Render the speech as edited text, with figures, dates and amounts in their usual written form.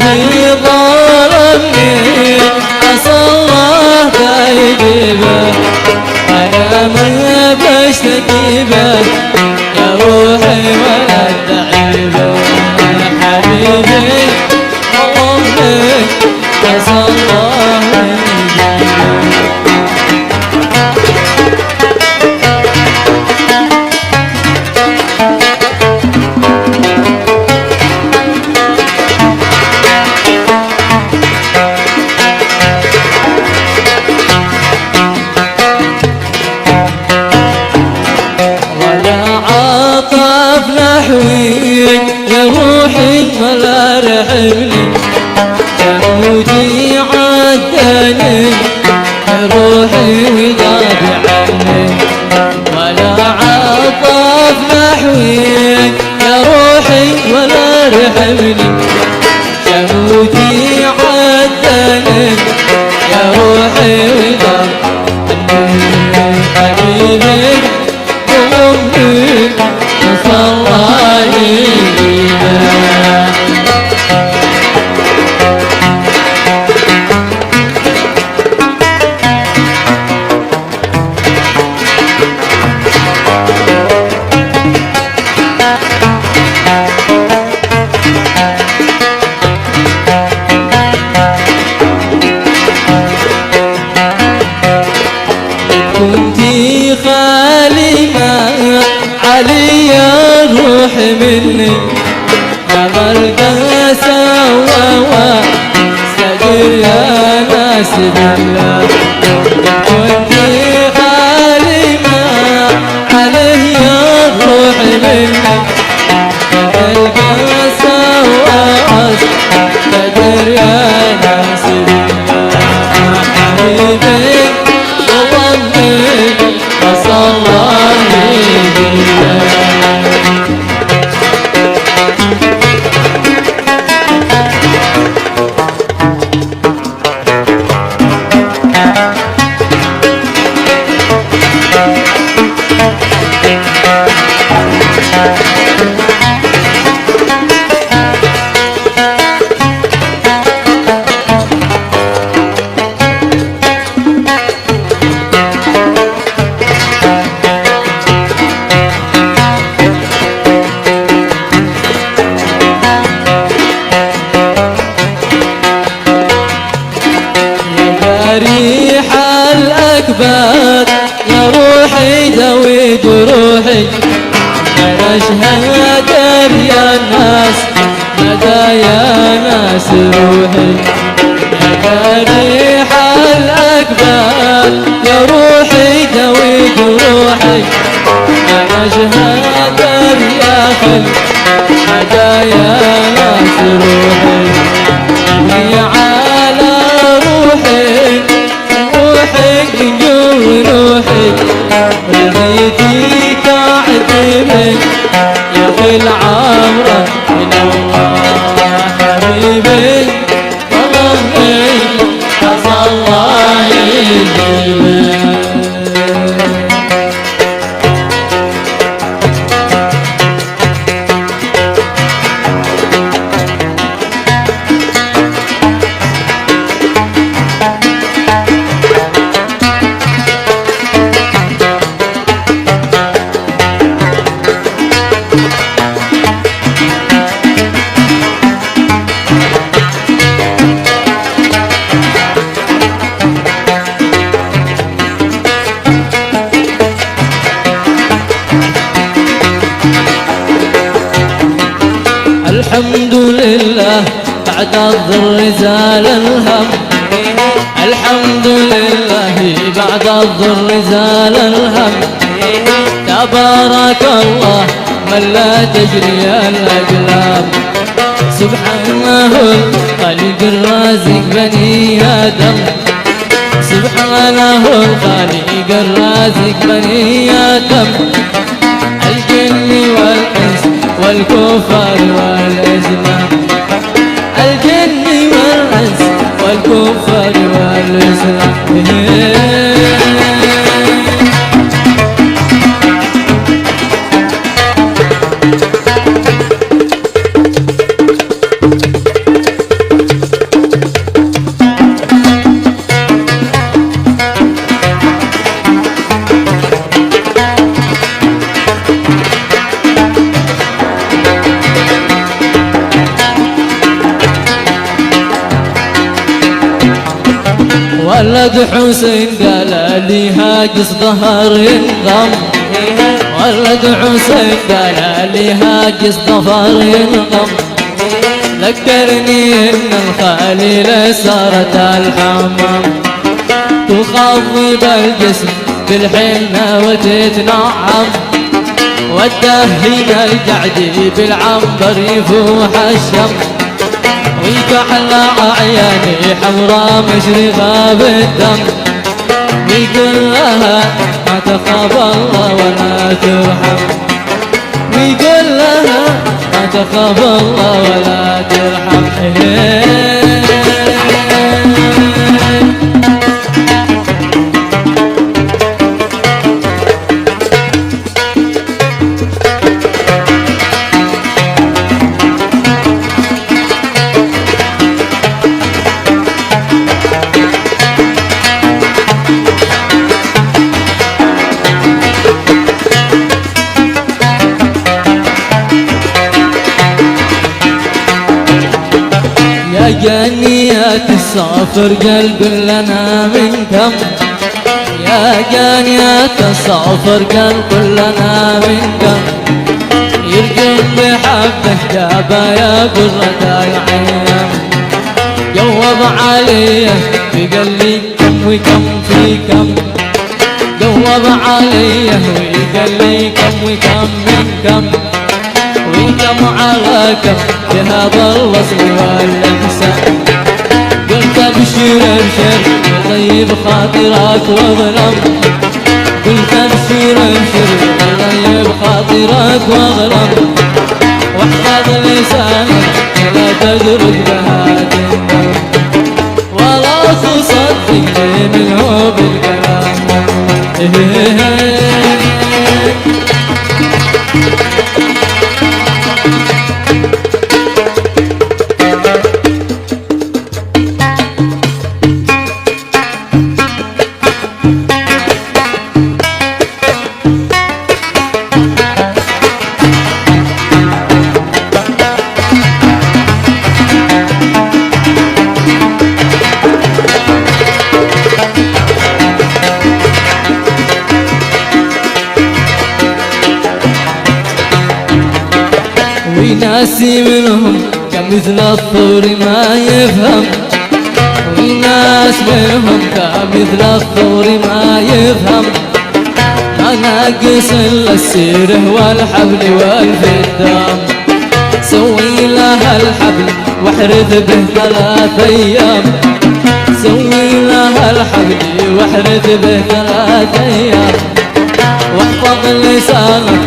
قلبي ظلمني عسى الله تايبه أنا ما بشتكي به يا روحي ولا تعيبه حبيبي ظلمني عسى الله يجيبه يا روحي ولا رحمني تموتي عداني يا روحي وغاب عني ولا عطف نحوي يا روحي ولا رحمني تموتي عداني يا روحي وغاب عني حبيبي ضمني الله يجيبه كنتي خالي ما علي روحي مني لما القى سوا استجر يا ناس بالله كنتي خالي ما علي روحي مني لما القى سوا استجر يا ناس بالله حبيبي وظني عسى الله يجيبه ريح الأكباد يا روحي دوي جروحي أنا أشهد يا الناس مدى يا ناس روحي يا ريح الأكباد يا روحي دوي جروحي أنا أشهد يا خل مدى يا ناس روحي على روحي روحي روحي رضيتي تعتمد يا اخي العمر من الله حبيبي والله عسى الله يجيبه الحمد لله بعد الضر زال الهم الحمد لله بعد الضر زال الهم تبارك الله من لا تجري الأقلام سبحانه الخالق الرازق بني آدم سبحانه الخالق الرازق بني آدم الجن والإنس والكفار والإسلام الجن والإنس والكفار والإسلام ولد حسين قال لي هاجس ظهر ينغم، ولد حسين قال لي هاجس ظهر ينغم. ذكرني ان الخليلة صارت الحمام، تخضب الجسم بالحنة وتتنعم، والدهين القعدي بالعنبر يفوح الشم، ويكحل عياني حمراء مشرقة بالدم، ويقول لها ما تخاف الله ولا ترحم، ويقول لها ما تخاف الله ولا ترحم. يا جانيات الصافر قلب لنا منكم، يا جانيات الصافر قلب لنا منكم، يرجم بحبه جابا يا قرة العين، جوب عليه وقال لي كم وكم فيكم، جوب عليه وقال لي كم وكم منكم، وكم على كم بهذا الوصل والإحسان. قلت ابشر ابشر طيب خاطرك واظلم، قلت ابشر ابشر طيب خاطرك واظلم، واحفظ لسانك لا تدرك بها تندم، ولا تصدق منه بالكلام. وناسي منهم كمثل الثور ما يفهم، وناس منهم كمثل الثور ما يفهم، ما ناقص الا السيره والحبل والفدام، سوي لها الحبل واحرث به 3 أيام، سوي لها الحبل واحرث به 3 أيام، واحفظ لسانك